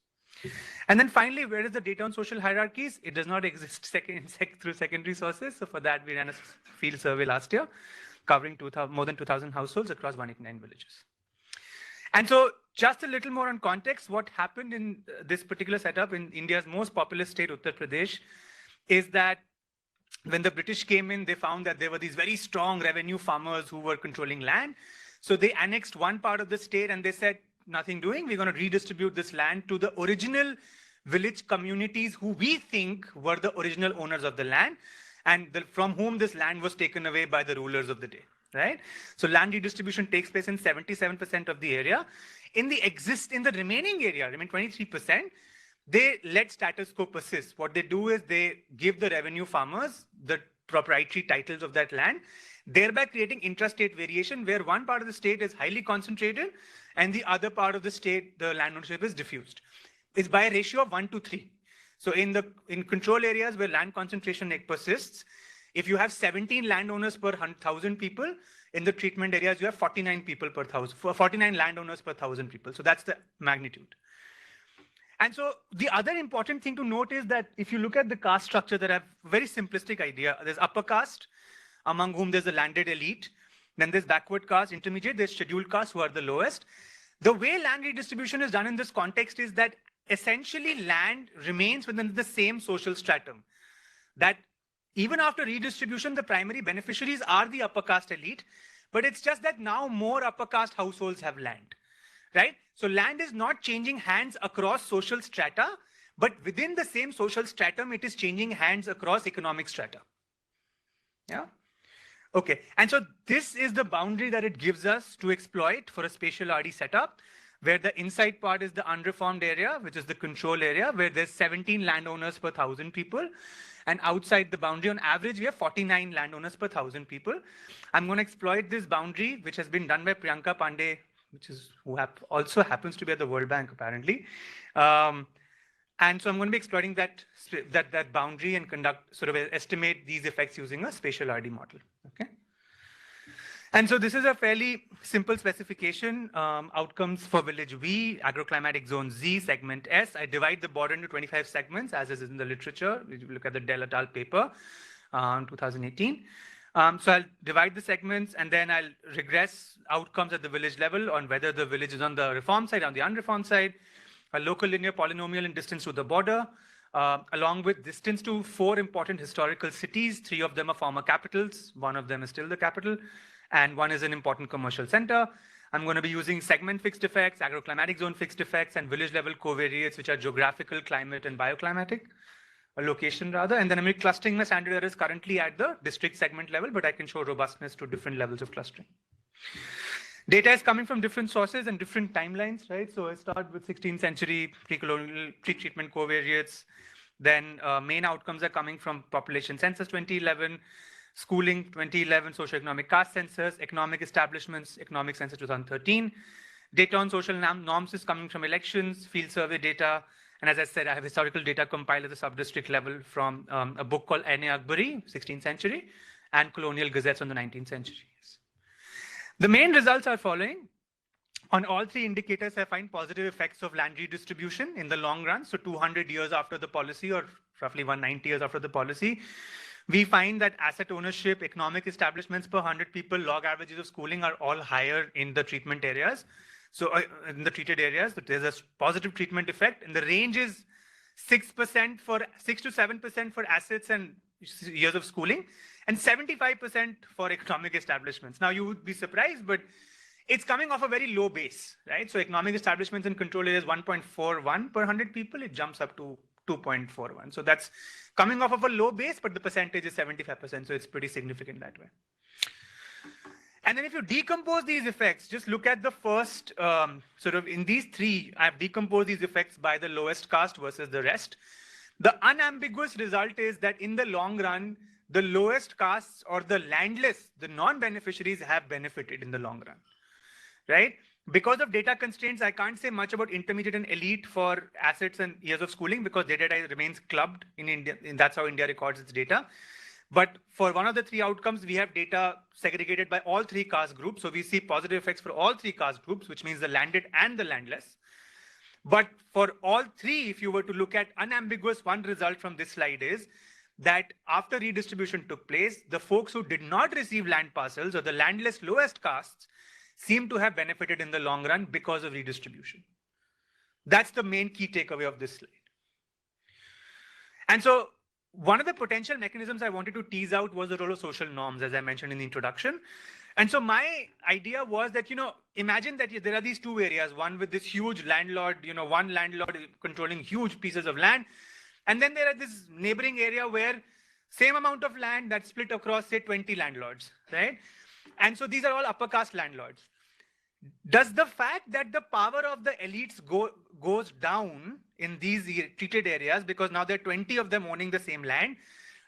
And then finally, where is the data on social hierarchies? It does not exist through secondary sources. So for that, we ran a field survey last year, covering more than 2,000 households across 189 villages. And so just a little more on context, what happened in this particular setup in India's most populous state, Uttar Pradesh, is that when the British came in, they found that there were these very strong revenue farmers who were controlling land. So they annexed one part of the state and they said, nothing doing, we're going to redistribute this land to the original village communities who we think were the original owners of the land and from whom this land was taken away by the rulers of the day, right? So land redistribution takes place in 77% of the area. In the remaining area, I mean 23%, they let status quo persist. What they do is they give the revenue farmers the proprietary titles of that land, thereby creating intrastate variation where one part of the state is highly concentrated and the other part of the state, the land ownership is diffused. It's by a ratio of 1 to 3. So in control areas where land concentration persists, if you have 17 landowners per 1,000 people, in the treatment areas, you have 49 people per 1,000, 49 landowners per 1,000 people. So that's the magnitude. And so the other important thing to note is that if you look at the caste structure, there are very simplistic idea. There's upper caste, among whom there's a landed elite. Then there's backward caste, intermediate, there's scheduled caste who are the lowest. The way land redistribution is done in this context is that essentially land remains within the same social stratum. That even after redistribution, the primary beneficiaries are the upper caste elite, but it's just that now more upper caste households have land, right? So land is not changing hands across social strata, but within the same social stratum, it is changing hands across economic strata. Yeah. Okay, and so this is the boundary that it gives us to exploit for a spatial RD setup. where the inside part is the unreformed area, which is the control area, where there's 17 landowners per 1,000 people. And outside the boundary, on average, we have 49 landowners per 1,000 people. I'm going to exploit this boundary, which has been done by Priyanka Pandey, who also happens to be at the World Bank, apparently. And so I'm going to be exploiting that boundary and estimate these effects using a spatial RD model. Okay. And so this is a fairly simple specification. Outcomes for village V, agroclimatic zone Z, segment S. I divide the border into 25 segments, as is in the literature. We look at the Dell et al. Paper in 2018. So I'll divide the segments, and then I'll regress outcomes at the village level on whether the village is on the reformed side, on the unreformed side, a local linear polynomial in distance to the border, along with distance to 4 important historical cities. 3 of them are former capitals. 1 of them is still the capital. And 1 is an important commercial center. I'm going to be using segment fixed effects, agroclimatic zone fixed effects, and village level covariates, which are geographical, climate, and bioclimatic, a location rather. And then I'm clustering my standard errors currently at the district segment level, but I can show robustness to different levels of clustering. Data is coming from different sources and different timelines, right? So I start with 16th century pre-colonial pre-treatment covariates. Then main outcomes are coming from population census 2011, schooling 2011, socioeconomic caste census, economic establishments, economic census 2013. Data on social norms is coming from elections, field survey data. And as I said, I have historical data compiled at the sub-district level from a book called N.A. Akbari, 16th century, and colonial gazettes on the 19th century. The main results are following. On all 3 indicators, I find positive effects of land redistribution in the long run. So 200 years after the policy, or roughly 190 years after the policy, we find that asset ownership, economic establishments per 100 people, log averages of schooling are all higher in the treatment areas. So in the treated areas, there's a positive treatment effect, and the range is 6% for 6 to 7% for assets and years of schooling, and 75% for economic establishments. Now you would be surprised, but it's coming off a very low base, right? So economic establishments in control areas 1.41 per 100 people, it jumps up to 2.41. So that's coming off of a low base, but the percentage is 75%. So it's pretty significant that way. And then if you decompose these effects, just look at the first, in these 3, I've decomposed these effects by the lowest caste versus the rest. The unambiguous result is that in the long run, the lowest castes or the landless, the non-beneficiaries have benefited in the long run, right? Because of data constraints, I can't say much about intermediate and elite for assets and years of schooling because data remains clubbed in India, and that's how India records its data. But for one of the 3 outcomes, we have data segregated by all 3 caste groups. So we see positive effects for all 3 caste groups, which means the landed and the landless. But for all 3, if you were to look at unambiguous, one result from this slide is that after redistribution took place, the folks who did not receive land parcels or the landless lowest castes seem to have benefited in the long run because of redistribution. That's the main key takeaway of this slide. And so one of the potential mechanisms I wanted to tease out was the role of social norms, as I mentioned in the introduction. And so my idea was that, imagine that there are these 2 areas, one with this huge landlord, one landlord controlling huge pieces of land. And then there are this neighboring area where same amount of land that's split across, say, 20 landlords, right? And so these are all upper caste landlords. Does the fact that the power of the elites goes down in these treated areas, because now there are 20 of them owning the same land,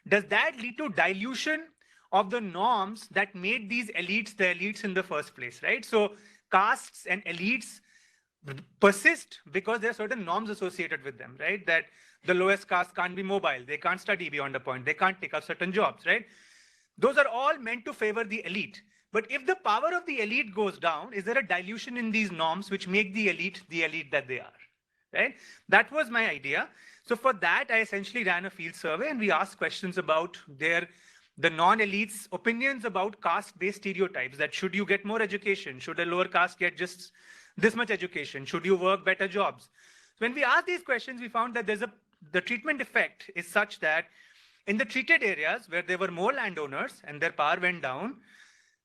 does that lead to dilution of the norms that made these elites the elites in the first place, right? So castes and elites persist because there are certain norms associated with them, right? That the lowest caste can't be mobile, they can't study beyond a point, they can't take up certain jobs, right? Those are all meant to favor the elite. But if the power of the elite goes down, is there a dilution in these norms which make the elite that they are, right? That was my idea. So for that, I essentially ran a field survey and we asked questions about the non-elites' opinions about caste-based stereotypes, that should you get more education? Should a lower caste get just this much education? Should you work better jobs? So when we asked these questions, we found that the treatment effect is such that in the treated areas where there were more landowners and their power went down,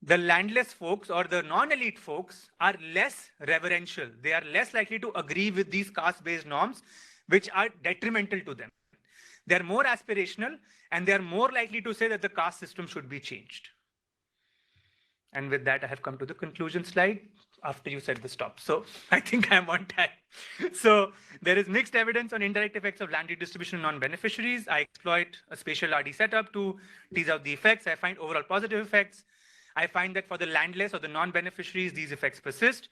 the landless folks or the non-elite folks are less reverential. They are less likely to agree with these caste-based norms, which are detrimental to them. They're more aspirational and they're more likely to say that the caste system should be changed. And with that, I have come to the conclusion slide after you said the stop. So I think I'm on time. So there is mixed evidence on indirect effects of land redistribution on beneficiaries. I exploit a spatial RD setup to tease out the effects. I find overall positive effects. I find that for the landless or the non-beneficiaries, these effects persist.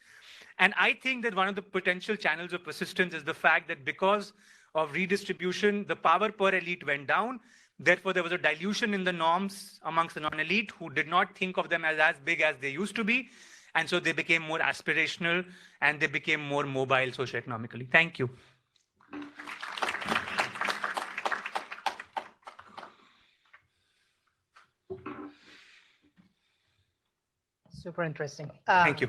And I think that one of the potential channels of persistence is the fact that because of redistribution, the power per elite went down. Therefore, there was a dilution in the norms amongst the non-elite who did not think of them as big as they used to be. And so they became more aspirational and they became more mobile socioeconomically. Thank you. Super interesting. Thank you.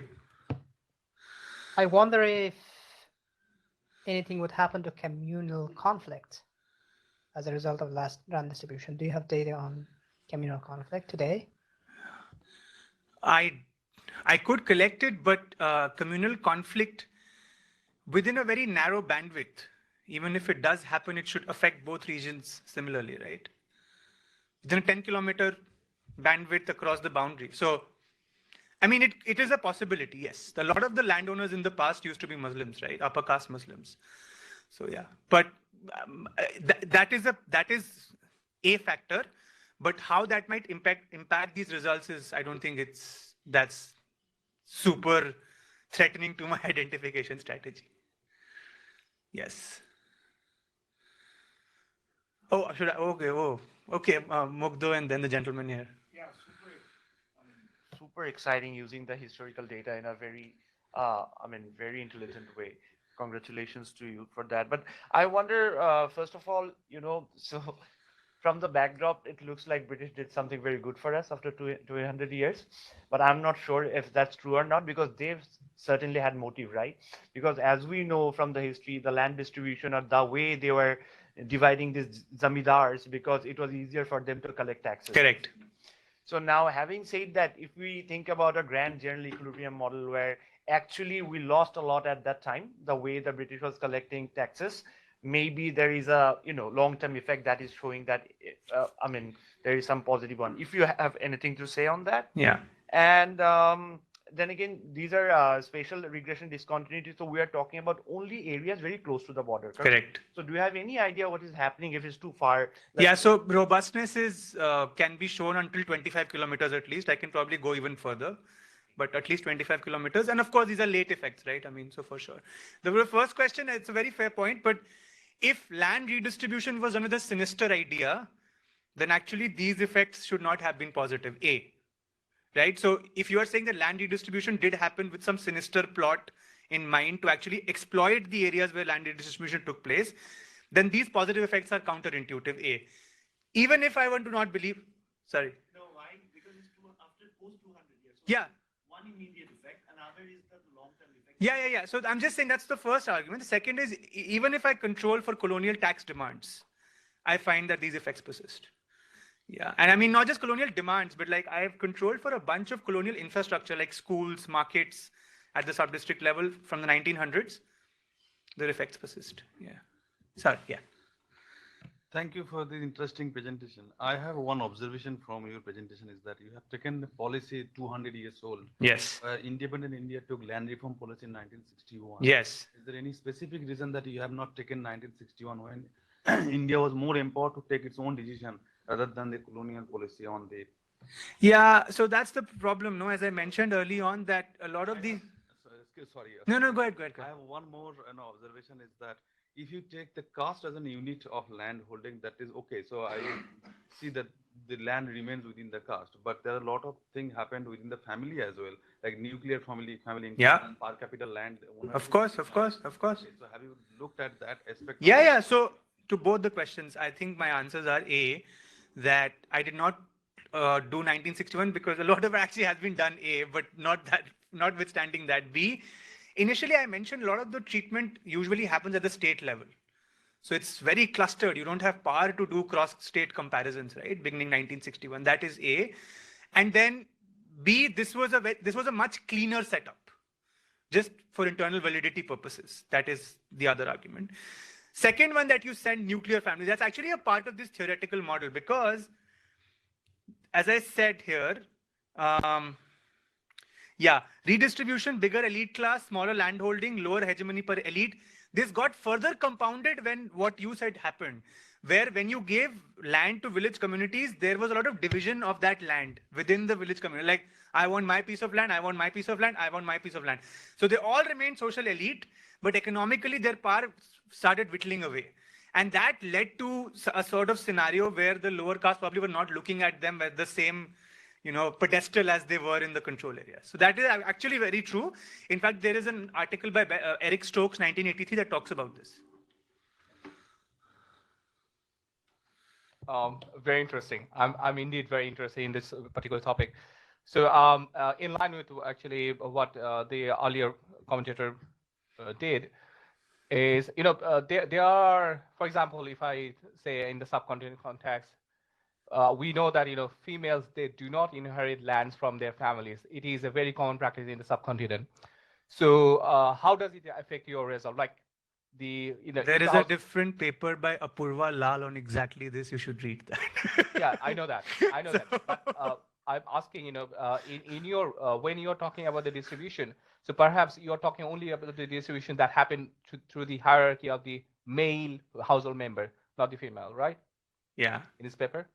I wonder if anything would happen to communal conflict as a result of land distribution. Do you have data on communal conflict today? I could collect it, but communal conflict within a very narrow bandwidth, even if it does happen, it should affect both regions similarly, right? Within a 10-kilometer bandwidth across the boundary. So, I mean, it is a possibility, yes. A lot of the landowners in the past used to be Muslims, right? Upper caste Muslims. So, yeah. But that is a factor. But how that might impact these results is, I don't think that's super threatening to my identification strategy. Yes. Oh, should I? Okay. Oh, okay. Mugdho and then the gentleman here. Yeah, super exciting using the historical data in a very, very intelligent way. Congratulations to you for that. But I wonder, first of all, so from the backdrop, it looks like British did something very good for us after 200 years. But I'm not sure if that's true or not, because they've certainly had motive, right? Because as we know from the history, the land distribution or the way they were dividing these zamindars, because it was easier for them to collect taxes. Correct. So now, having said that, if we think about a grand general equilibrium model where actually we lost a lot at that time, the way the British was collecting taxes, maybe there is a long-term effect that is showing that there is some positive one. If you have anything to say on that. Yeah. And then again, these are spatial regression discontinuity. So we are talking about only areas very close to the border. Correct. So do you have any idea what is happening if it's too far? Yeah. So robustness is can be shown until 25 kilometers at least. I can probably go even further, but at least 25 kilometers. And of course, these are late effects, right? I mean, so for sure. The first question, it's a very fair point, but if land redistribution was another sinister idea, then actually these effects should not have been positive, A. Right? So if you are saying that land redistribution did happen with some sinister plot in mind to actually exploit the areas where land redistribution took place, then these positive effects are counterintuitive, A. Even if I want to not believe, sorry. No, why? Because it's after post 200 years. So yeah. One immediate effect, another is the long-term effect. Yeah. So I'm just saying that's the first argument. The second is, even if I control for colonial tax demands, I find that these effects persist. Yeah, and I mean, not just colonial demands, but like I have controlled for a bunch of colonial infrastructure like schools, markets at the sub-district level from the 1900s. Their effects persist. Yeah. Sorry, yeah. Thank you for the interesting presentation. I have one observation from your presentation is that you have taken the policy 200 years old. Yes. Independent India took land reform policy in 1961. Yes. Is there any specific reason that you have not taken 1961 when India was more empowered to take its own decision rather than the colonial policy on the... Yeah, so that's the problem, no? As I mentioned early on that a lot of the... Sorry. No, go ahead. I have one more observation is that if you take the caste as a unit of land holding, that is okay. So I see that the land remains within the caste, but there are a lot of things happened within the family as well, like nuclear family yeah. and per capita land. Of course. So have you looked at that aspect? Yeah. So to both the questions, I think my answers are A, that I did not do 1961 because a lot of it actually has been done, A, but notwithstanding that. B, initially I mentioned a lot of the treatment usually happens at the state level. So it's very clustered. You don't have power to do cross-state comparisons, right? Beginning 1961, that is A. And then B, this was a much cleaner setup, just for internal validity purposes. That is the other argument. Second one that you send nuclear families, that's actually a part of this theoretical model because, as I said here, Yeah, redistribution, bigger elite class, smaller landholding, lower hegemony per elite. This got further compounded when what you said happened, where when you gave land to village communities, there was a lot of division of that land within the village community. Like, I want my piece of land, I want my piece of land, I want my piece of land. So they all remained social elite, but economically their power started whittling away. And that led to a sort of scenario where the lower caste probably were not looking at them as the same, pedestal as they were in the control area. So that is actually very true. In fact, there is an article by Eric Stokes, 1983, that talks about this. Very interesting. I'm indeed very interested in this particular topic. So in line with actually what the earlier commentator did, is, there are, for example, if I say in the subcontinent context, we know that, females, they do not inherit lands from their families. It is a very common practice in the subcontinent. So how does it affect your result? Like there is a different paper by Apurva Lal on exactly this. You should read that. Yeah, I know that. But I'm asking, in your when you're talking about the distribution, so perhaps you're talking only about the distribution that happened through the hierarchy of the male household member, not the female, right? Yeah. In this paper?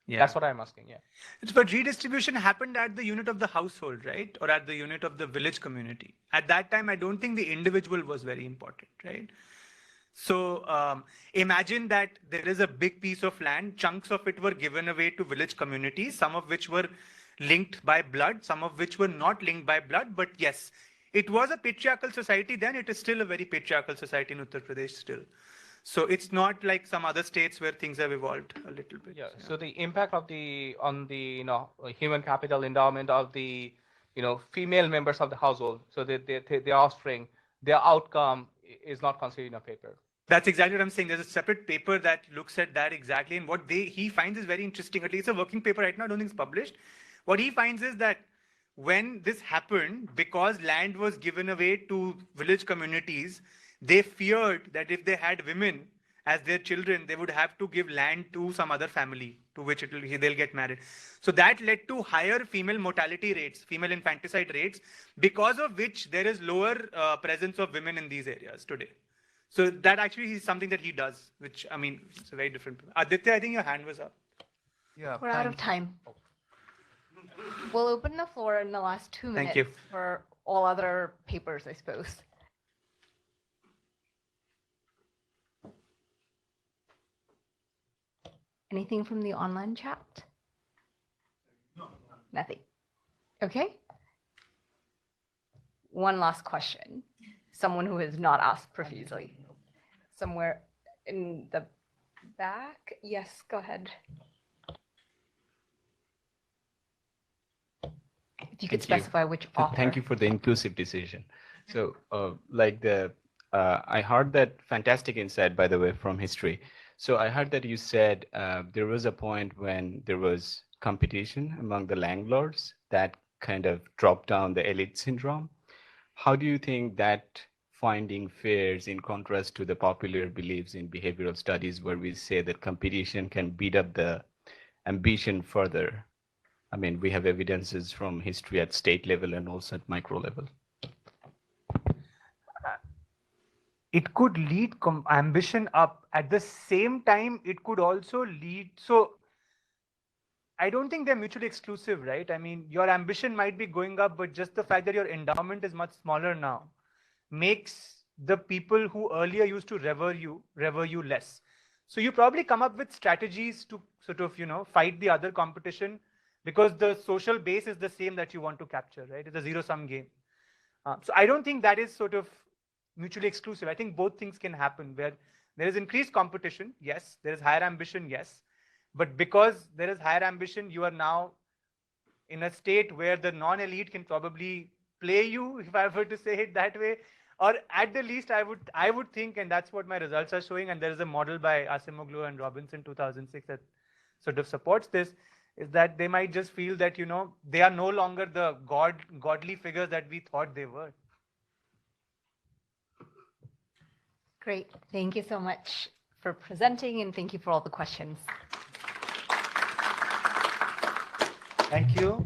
Yeah. That's what I'm asking, yeah. But redistribution happened at the unit of the household, right? Or at the unit of the village community. At that time, I don't think the individual was very important, right? So imagine that there is a big piece of land, chunks of it were given away to village communities, some of which were linked by blood, some of which were not linked by blood. But yes, it was a patriarchal society then. It is still a very patriarchal society in Uttar Pradesh still. So it's not like some other states where things have evolved a little bit. Yeah. So the impact of on the human capital endowment of the female members of the household, so that their offspring, their outcome is not considered in a paper. That's exactly what I'm saying. There's a separate paper that looks at that exactly, and what he finds is very interesting. At least it's a working paper right now. I don't think it's published. What he finds is that when this happened, because land was given away to village communities, they feared that if they had women as their children, they would have to give land to some other family to which they'll get married. So that led to higher female mortality rates, female infanticide rates, because of which there is lower presence of women in these areas today. So that actually is something that he does, which, I mean, it's a very different. Aditya, I think your hand was up. Yeah. We're out of time. We'll open the floor in the last 2 minutes for all other papers, I suppose. Anything from the online chat? No. Nothing. Okay. One last question. Someone who has not asked profusely. Somewhere in the back. Yes, go ahead. If you could specify which author. Thank you for the inclusive decision. So I heard that fantastic insight, by the way, from history. So I heard that you said there was a point when there was competition among the landlords that kind of dropped down the elite syndrome. How do you think that finding fares in contrast to the popular beliefs in behavioral studies where we say that competition can beat up the ambition further? I mean, we have evidences from history at state level and also at micro level. It could lead ambition up. At the same time, it could also lead. So I don't think they're mutually exclusive, right? I mean, your ambition might be going up, but just the fact that your endowment is much smaller now makes the people who earlier used to revere you less. So you probably come up with strategies to sort of, fight the other competition because the social base is the same that you want to capture, right? It's a zero-sum game. So I don't think that is sort of mutually exclusive. I think both things can happen where there is increased competition. Yes. There is higher ambition. Yes. But because there is higher ambition, you are now in a state where the non-elite can probably play you, if I were to say it that way. Or at the least, I would think, and that's what my results are showing, and there is a model by Asimoglu and Robinson 2006 that sort of supports this, is that they might just feel that, they are no longer the godly figures that we thought they were. Great. Thank you so much for presenting, and thank you for all the questions. Thank you.